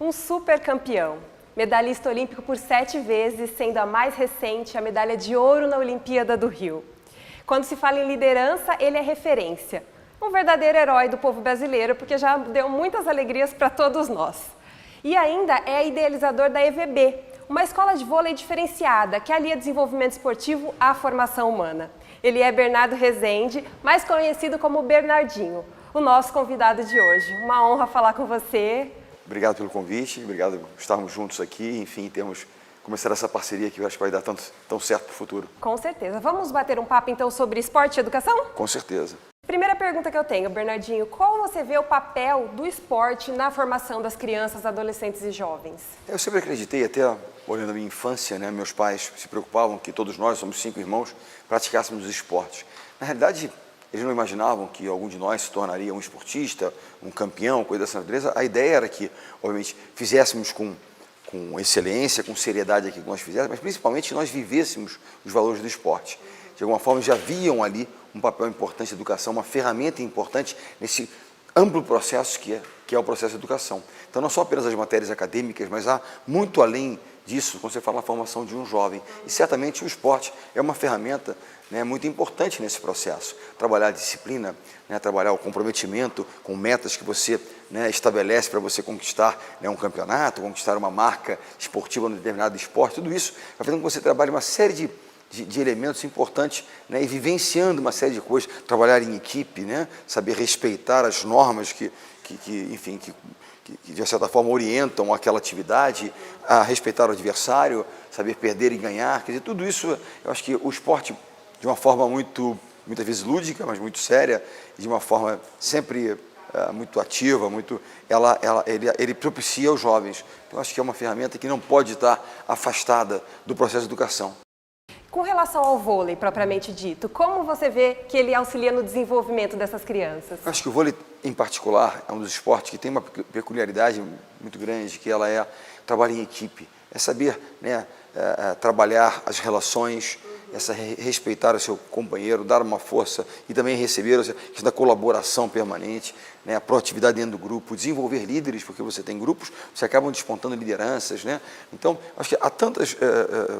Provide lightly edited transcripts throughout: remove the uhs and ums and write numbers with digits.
Um super campeão, medalhista olímpico por 7 vezes, sendo a mais recente a medalha de ouro na Olimpíada do Rio. Quando se fala em liderança, ele é referência. Um verdadeiro herói do povo brasileiro, porque já deu muitas alegrias para todos nós. E ainda é idealizador da EVB, uma escola de vôlei diferenciada que alia desenvolvimento esportivo à formação humana. Ele é Bernardo Rezende, mais conhecido como Bernardinho, o nosso convidado de hoje. Uma honra falar com você. Obrigado pelo convite, obrigado por estarmos juntos aqui, enfim, começar essa parceria que eu acho que vai dar tão certo para o futuro. Com certeza. Vamos bater um papo então sobre esporte e educação? Com certeza. Primeira pergunta que eu tenho, Bernardinho, qual você vê o papel do esporte na formação das crianças, adolescentes e jovens? Eu sempre acreditei, até olhando a minha infância, né, meus pais se preocupavam que todos nós, somos 5 irmãos, praticássemos esportes. Na realidade, eles não imaginavam que algum de nós se tornaria um esportista, um campeão, coisa dessa natureza. A ideia era que, obviamente, fizéssemos com excelência, com seriedade aquilo que nós fizéssemos, mas principalmente que nós vivêssemos os valores do esporte. De alguma forma, já viam ali um papel importante de educação, uma ferramenta importante nesse amplo processo que é o processo de educação. Então, não só apenas as matérias acadêmicas, mas há muito além disso, quando você fala na formação de um jovem. E certamente o esporte é uma ferramenta, né, muito importante nesse processo. Trabalhar a disciplina, né, trabalhar o comprometimento com metas que você, né, estabelece para você conquistar, né, um campeonato, conquistar uma marca esportiva num determinado esporte, tudo isso vai fazendo com que você trabalhe uma série de elementos importantes, né, e vivenciando uma série de coisas, trabalhar em equipe, né, saber respeitar as normas que de certa forma orientam aquela atividade, a respeitar o adversário, saber perder e ganhar, quer dizer, tudo isso, eu acho que o esporte, de uma forma muitas vezes lúdica, mas muito séria, de uma forma sempre muito ativa, ele propicia os jovens. Então, eu acho que é uma ferramenta que não pode estar afastada do processo de educação. Com relação ao vôlei, propriamente dito, como você vê que ele auxilia no desenvolvimento dessas crianças? Eu acho que o vôlei, em particular, é um dos esportes que tem uma peculiaridade muito grande, que ela é trabalho em equipe. É saber, né, trabalhar as relações, respeitar o seu companheiro, dar uma força e também receber, ou seja, da colaboração permanente, né, a proatividade dentro do grupo, desenvolver líderes, porque você tem grupos, você acaba despontando lideranças, né? Então, acho que há tantas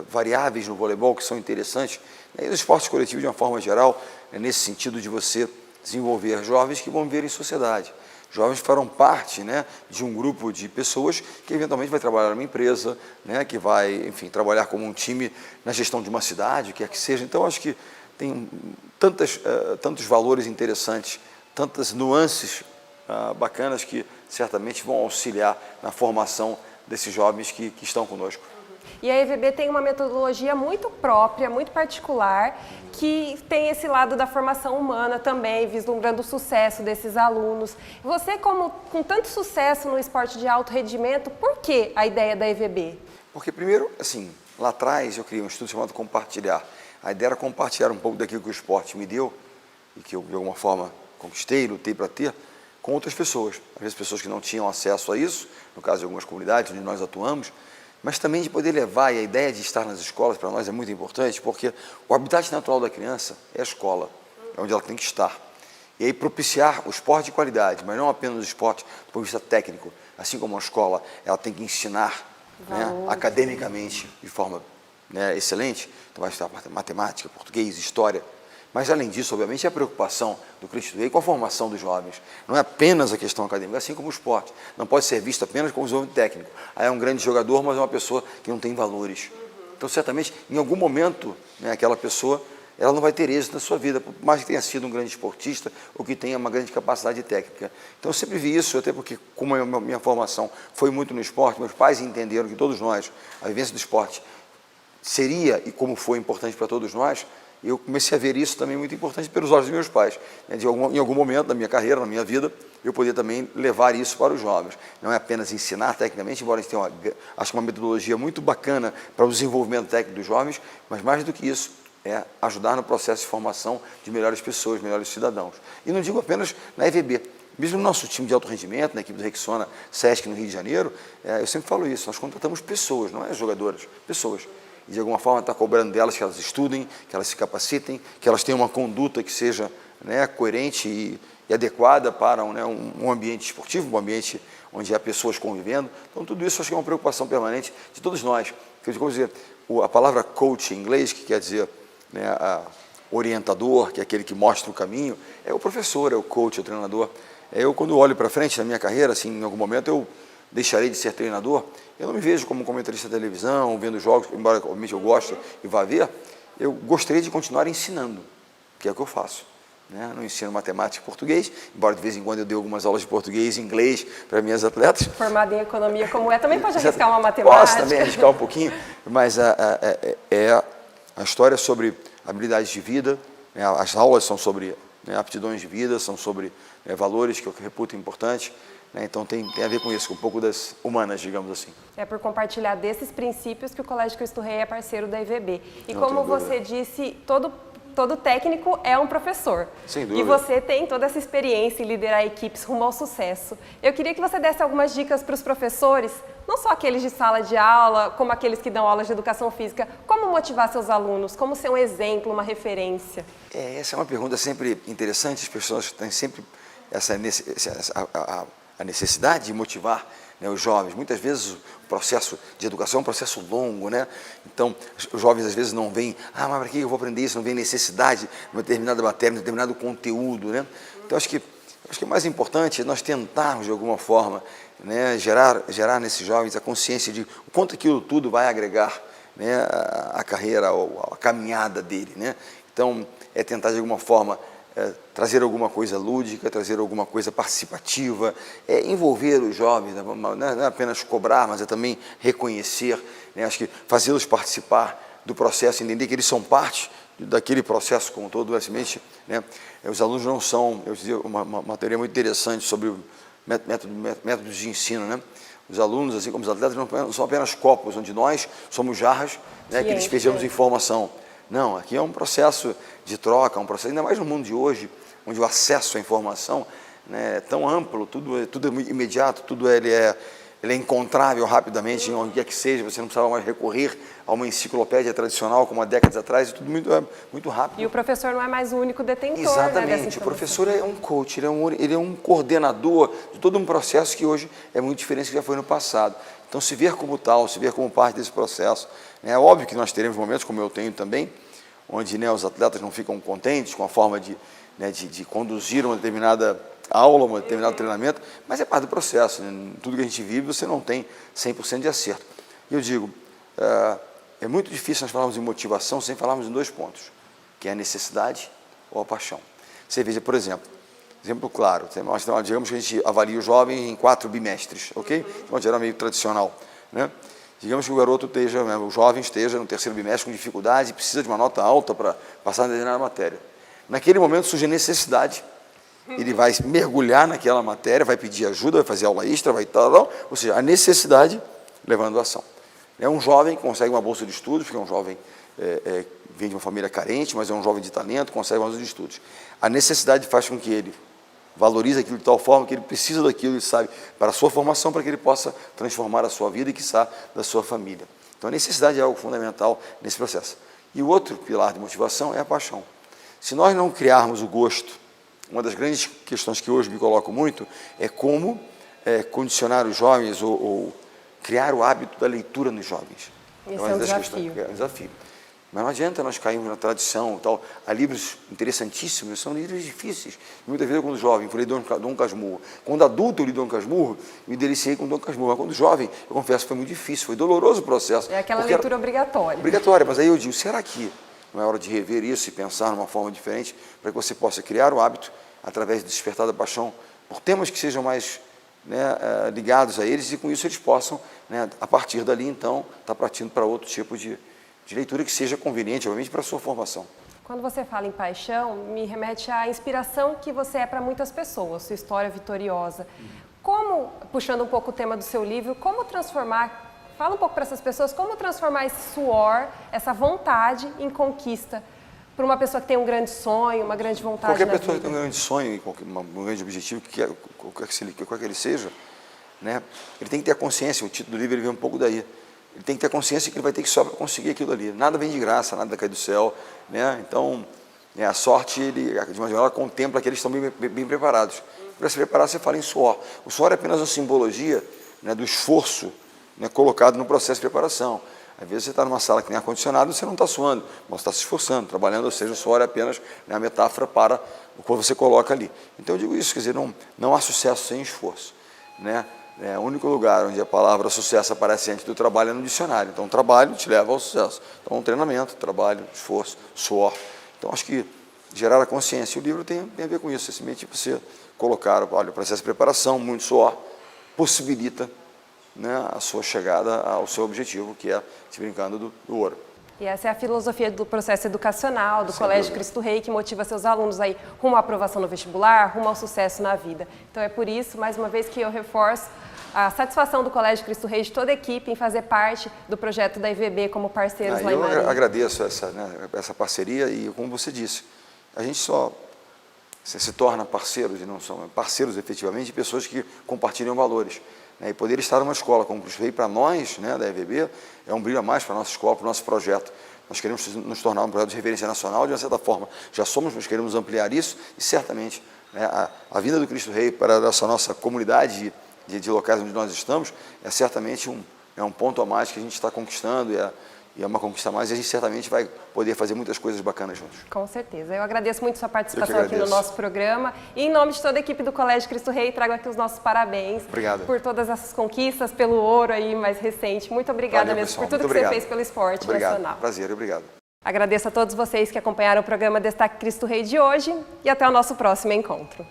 variáveis no voleibol que são interessantes, né, e os esportes coletivos, de uma forma geral, nesse sentido de você desenvolver jovens que vão viver em sociedade. Jovens farão parte, né, de um grupo de pessoas que eventualmente vai trabalhar numa empresa, né, que vai, enfim, trabalhar como um time na gestão de uma cidade, o que quer que seja. Então, acho que tem tantos valores interessantes, tantas nuances bacanas que certamente vão auxiliar na formação desses jovens que estão conosco. E a EVB tem uma metodologia muito própria, muito particular, que tem esse lado da formação humana também, vislumbrando o sucesso desses alunos. Você, com tanto sucesso no esporte de alto rendimento, por que a ideia da EVB? Porque, primeiro, assim, lá atrás eu criei um estudo chamado Compartilhar. A ideia era compartilhar um pouco daquilo que o esporte me deu e que eu, de alguma forma, conquistei, lutei para ter, com outras pessoas. Às vezes, pessoas que não tinham acesso a isso, no caso de algumas comunidades onde nós atuamos, mas também de poder levar, e a ideia de estar nas escolas para nós é muito importante, porque o habitat natural da criança é a escola, é onde ela tem que estar. E aí propiciar o esporte de qualidade, mas não apenas o esporte do ponto de vista técnico, assim como a escola, ela tem que ensinar, né, academicamente, de forma, né, excelente, então vai estar matemática, português, história. Mas, além disso, obviamente, é a preocupação do Cristo Rei com a formação dos jovens. Não é apenas a questão acadêmica, assim como o esporte. Não pode ser visto apenas como desenvolvimento técnico. Aí é um grande jogador, mas é uma pessoa que não tem valores. Então, certamente, em algum momento, né, aquela pessoa ela não vai ter êxito na sua vida, por mais que tenha sido um grande esportista ou que tenha uma grande capacidade técnica. Então, eu sempre vi isso, até porque, como a minha formação foi muito no esporte, meus pais entenderam que todos nós, a vivência do esporte seria, e como foi importante para todos nós, eu comecei a ver isso também muito importante pelos olhos dos meus pais. Em algum momento da minha carreira, na minha vida, eu poder também levar isso para os jovens. Não é apenas ensinar tecnicamente, embora a gente tenha acho uma metodologia muito bacana para o desenvolvimento técnico dos jovens, mas mais do que isso, é ajudar no processo de formação de melhores pessoas, melhores cidadãos. E não digo apenas na EVB. Mesmo no nosso time de alto rendimento, na equipe do Rexona Sesc no Rio de Janeiro, eu sempre falo isso, nós contratamos pessoas, não é jogadoras, pessoas. E de alguma forma está cobrando delas que elas estudem, que elas se capacitem, que elas tenham uma conduta que seja, né, coerente e adequada para um ambiente esportivo, um ambiente onde há pessoas convivendo. Então, tudo isso acho que é uma preocupação permanente de todos nós. Como dizer, a palavra coach em inglês, que quer dizer, né, orientador, que é aquele que mostra o caminho, é o professor, é o coach, é o treinador. Eu, quando olho para frente na minha carreira, assim, em algum momento eu deixarei de ser treinador, eu não me vejo como comentarista de televisão, vendo jogos, embora obviamente eu goste e vá ver, eu gostaria de continuar ensinando, que é o que eu faço. Né? Não ensino matemática e português, embora de vez em quando eu dê algumas aulas de português e inglês para minhas atletas. Formado em economia como também pode arriscar uma matemática. Posso também arriscar um pouquinho, mas a história sobre habilidades de vida, né? As aulas são sobre, né, aptidões de vida, são sobre, né, valores que eu reputo importantes. Então tem a ver com isso, com um pouco das humanas, digamos assim. É por compartilhar desses princípios que o Colégio Cristo Rei é parceiro da IVB. E Não como tenho dúvida. você disse, todo técnico é um professor. Sem dúvida. E você tem toda essa experiência em liderar equipes rumo ao sucesso. Eu queria que você desse algumas dicas para os professores, não só aqueles de sala de aula, como aqueles que dão aulas de educação física, como motivar seus alunos, como ser um exemplo, uma referência. Essa é uma pergunta sempre interessante, as pessoas têm sempre a necessidade de motivar, né, os jovens. Muitas vezes o processo de educação é um processo longo, né? Então, os jovens às vezes não veem, mas para que eu vou aprender isso? Não vem necessidade de uma determinada matéria, de um determinado conteúdo, né? Então, acho que o mais importante é nós tentarmos, de alguma forma, né, gerar nesses jovens a consciência de o quanto aquilo tudo vai agregar, né, a carreira, a caminhada dele, né? Então, é tentar, de alguma forma, trazer alguma coisa lúdica, trazer alguma coisa participativa, envolver os jovens, não é apenas cobrar, mas é também reconhecer, né? Acho que fazê-los participar do processo, entender que eles são parte daquele processo como todo, né? Os alunos não são, eu dizia uma teoria muito interessante sobre o métodos de ensino, né? Os alunos, assim como os atletas, não são apenas copos, onde nós somos jarras, né, que despejamos informação. Não, aqui é um processo de troca, um processo, ainda mais no mundo de hoje, onde o acesso à informação, né, é tão amplo, tudo é muito imediato, ele é encontrável rapidamente, onde quer que seja, você não precisava mais recorrer a uma enciclopédia tradicional, como há décadas atrás, tudo muito rápido. E o professor não é mais o único detentor, exatamente, né, dessa o professor é um coach, ele é um coordenador de todo um processo que hoje é muito diferente do que já foi no passado. Então, se ver como tal, se ver como parte desse processo, né, é óbvio que nós teremos momentos, como eu tenho também, onde, né, os atletas não ficam contentes com a forma de conduzir uma determinada aula, um determinado treinamento, mas é parte do processo, né? Tudo que a gente vive, você não tem 100% de acerto. E eu digo, é muito difícil nós falarmos em motivação sem falarmos em dois pontos, que é a necessidade ou a paixão. Você veja, por exemplo claro, digamos que a gente avalia o jovem em 4 bimestres, ok? De uma maneira meio tradicional, né? Digamos que o garoto o jovem esteja no 3º bimestre com dificuldade e precisa de uma nota alta para passar na determinada matéria. Naquele momento surge a necessidade, ele vai mergulhar naquela matéria, vai pedir ajuda, vai fazer aula extra, vai tal, ou seja, a necessidade levando a ação. É um jovem que consegue uma bolsa de estudos, porque é um jovem vem de uma família carente, mas é um jovem de talento, consegue uma bolsa de estudos. A necessidade faz com que ele valorize aquilo de tal forma que ele precisa daquilo, ele sabe, para a sua formação, para que ele possa transformar a sua vida e, quiçá, da sua família. Então, a necessidade é algo fundamental nesse processo. E o outro pilar de motivação é a paixão. Se nós não criarmos o gosto, uma das grandes questões que hoje me coloco muito é como condicionar os jovens ou criar o hábito da leitura nos jovens. Esse é um desafio. É um desafio. Mas não adianta nós cairmos na tradição e tal. Há livros interessantíssimos, são livros difíceis. Muitas vezes, quando jovem, eu li Dom Casmurro. Quando adulto, eu li Dom Casmurro, me deliciei com Dom Casmurro. Mas quando jovem, eu confesso que foi muito difícil, foi doloroso o processo. É aquela leitura obrigatória. Obrigatória, mas aí eu digo, será que não é hora de rever isso e pensar numa forma diferente para que você possa criar o hábito, através do despertar da paixão, por temas que sejam mais, né, ligados a eles, e com isso eles possam, né, a partir dali, então, estar partindo para outro tipo de leitura que seja conveniente, obviamente, para a sua formação. Quando você fala em paixão, me remete à inspiração que você é para muitas pessoas, sua história vitoriosa. Como, puxando um pouco o tema do seu livro, como transformar, fala um pouco para essas pessoas, como transformar esse suor, essa vontade em conquista para uma pessoa que tem um grande sonho, uma grande vontade na vida? Qualquer pessoa que tem um grande sonho, um grande objetivo, qualquer que ele seja, né, ele tem que ter a consciência, o título do livro ele vem um pouco daí. Ele tem que ter consciência que ele vai ter que só para conseguir aquilo ali. Nada vem de graça, nada cai do céu, né? Então, a sorte, de uma maneira, ela contempla que eles estão bem preparados. para se preparar, você fala em suor. O suor é apenas uma simbologia, né, do esforço, né, colocado no processo de preparação. Às vezes você está numa sala que tem ar-condicionado e você não está suando, mas está se esforçando, trabalhando, ou seja, o suor é apenas, né, a metáfora para o que você coloca ali. Então eu digo isso, quer dizer, não há sucesso sem esforço, né? O único lugar onde a palavra sucesso aparece antes do trabalho é no dicionário. Então, trabalho te leva ao sucesso. Então, treinamento, trabalho, esforço, suor. Então, acho que gerar a consciência. E o livro tem a ver com isso. Simplesmente você colocar, olha, o processo de preparação, muito suor, possibilita, né, a sua chegada ao seu objetivo, que é, se brincando, do ouro. E essa é a filosofia do processo educacional do Colégio Cristo Rei, que motiva seus alunos aí rumo à aprovação no vestibular, rumo ao sucesso na vida. Então é por isso, mais uma vez, que eu reforço a satisfação do Colégio Cristo Rei, de toda a equipe, em fazer parte do projeto da IVB como parceiros lá em Marília. Eu agradeço essa parceria e, como você disse, a gente só se torna parceiros, e não são parceiros efetivamente, de pessoas que compartilham valores. E poder estar numa escola como o Cristo Rei, para nós, né, da EVB, é um brilho a mais para a nossa escola, para o nosso projeto. Nós queremos nos tornar um projeto de referência nacional, de uma certa forma. Já somos, mas queremos ampliar isso e, certamente, né, a vinda do Cristo Rei para essa nossa comunidade de locais onde nós estamos é certamente um ponto a mais que a gente está conquistando e é uma conquista a mais, e a gente certamente vai poder fazer muitas coisas bacanas juntos. Com certeza. Eu agradeço muito sua participação aqui no nosso programa. E em nome de toda a equipe do Colégio Cristo Rei, trago aqui os nossos parabéns. Obrigado. Por todas essas conquistas, pelo ouro aí mais recente. Muito obrigada mesmo por tudo que você fez pelo esporte nacional. Prazer, obrigado. Agradeço a todos vocês que acompanharam o programa Destaque Cristo Rei de hoje e até o nosso próximo encontro.